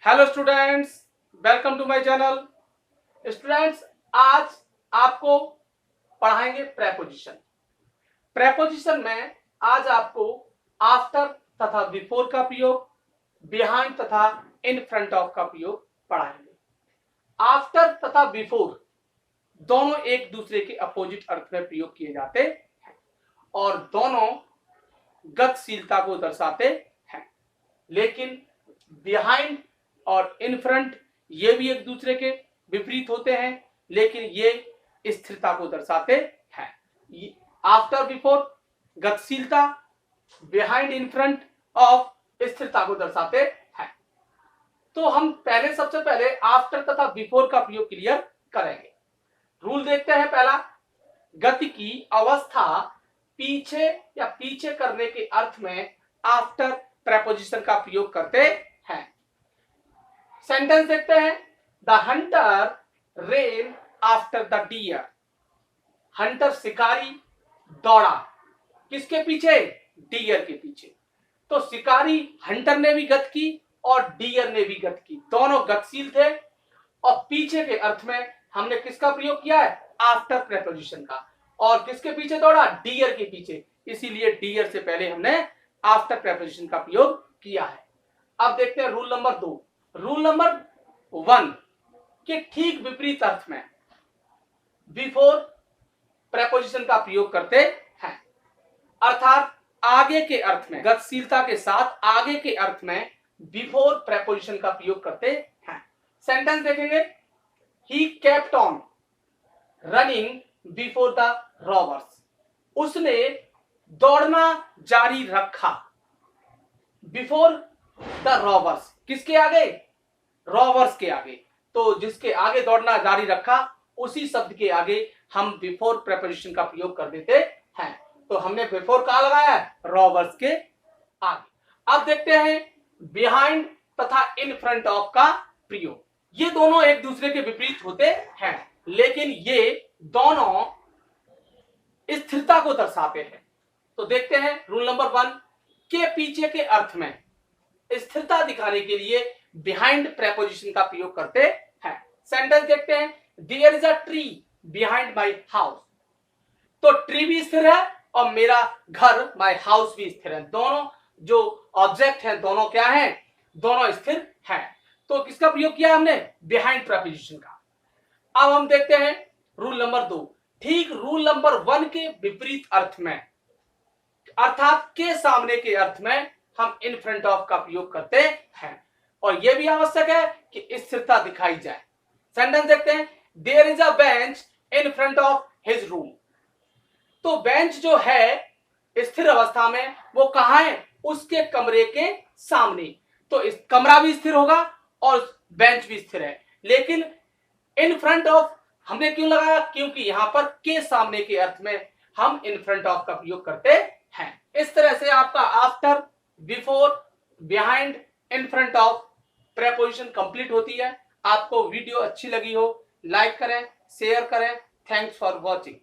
Hello students, welcome to my channel. Students, आज आपको पढ़ाएंगे प्रेपोजिशन। प्रेपोजिशन में आज आपको आफ्टर तथा बिफोर का प्रयोग, बिहाइंड तथा इन फ्रंट ऑफ का प्रयोग पढ़ाएंगे। आफ्टर तथा बिफोर दोनों एक दूसरे के अपोजिट अर्थ में प्रयोग किए जाते हैं और दोनों गतिशीलता को दर्शाते हैं, लेकिन बिहाइंड और इन फ्रंट ये भी एक दूसरे के विपरीत होते हैं, लेकिन ये स्थिरता को दर्शाते हैं। आफ्टर बिफोर गतिशीलता, बिहाइंड इन फ्रंट ऑफ स्थिरता को दर्शाते हैं। तो हम सबसे पहले आफ्टर तथा बिफोर का प्रयोग क्लियर करेंगे। रूल देखते हैं। पहला, गति की अवस्था पीछे या पीछे करने के अर्थ में आफ्टर प्रेपोजिशन का प्रयोग करते हैं। सेंटेंस देखते हैं। The hunter ran after the deer. Hunter शिकारी दौड़ा किसके पीछे? डियर के पीछे। तो शिकारी हंटर ने भी गति की और डियर ने भी गति की, दोनों गतिशील थे और पीछे के अर्थ में हमने किसका प्रयोग किया है? आफ्टर प्रेपोजिशन का। और किसके पीछे दौड़ा? डियर के पीछे, इसीलिए डियर से पहले हमने आफ्टर प्रेपोजिशन का प्रयोग किया है। अब देखते हैं रूल नंबर 2। रूल नंबर 1 के ठीक विपरीत अर्थ में बिफोर प्रेपोजिशन का प्रयोग करते हैं, अर्थात आगे के अर्थ में, गतिशीलता के साथ आगे के अर्थ में बिफोर प्रेपोजिशन का प्रयोग करते हैं। सेंटेंस देखेंगे। He kept on running before the robbers. उसने दौड़ना जारी रखा बिफोर द रॉबर्स। किसके आगे? रॉबर्स के आगे। तो जिसके आगे दौड़ना जारी रखा, उसी शब्द के आगे हम बिफोर प्रेपोजिशन का प्रयोग कर देते हैं। तो हमने बिफोर कहां लगाया है? रॉबर्स के आगे। अब देखते हैं बिहाइंड तथा इन फ्रंट ऑफ का प्रयोग। ये दोनों एक दूसरे के विपरीत होते हैं, लेकिन ये दोनों स्थिरता को दर्शाते हैं। तो देखते हैं रूल नंबर 1 के पीछे के अर्थ में स्थिरता दिखाने के लिए बिहाइंड प्रेपोजिशन का प्रयोग करते हैं। सेंटेंस देखते हैं। There is a tree behind my house. तो ट्री भी स्थिर है और मेरा घर, माई हाउस भी स्थिर है। दोनों जो ऑब्जेक्ट हैं, दोनों क्या हैं? दोनों स्थिर हैं। तो किसका प्रयोग किया हमने? बिहाइंड प्रेपोजिशन का। अब हम देखते हैं रूल नंबर 2। ठीक रूल नंबर 1 के विपरीत अर्थ में, अर्थात के सामने के अर्थ में हम इन फ्रंट ऑफ का प्रयोग करते हैं और यह भी आवश्यक है कि स्थिरता दिखाई जाए। सेंटेंस देखते हैं। There is a bench in front of his room. तो बेंच जो है स्थिर अवस्था में, वो कहां है? उसके कमरे के सामने। तो इस कमरा भी स्थिर होगा और बेंच भी स्थिर है, लेकिन इन फ्रंट ऑफ हमने क्यों लगाया? क्योंकि यहां पर के सामने के अर्थ में हम इन फ्रंट ऑफ का प्रयोग करते हैं। इस तरह से आपका after, before, behind, in front of preposition complete होती है। आपको वीडियो अच्छी लगी हो, लाइक करें, शेयर करें। Thanks for watching.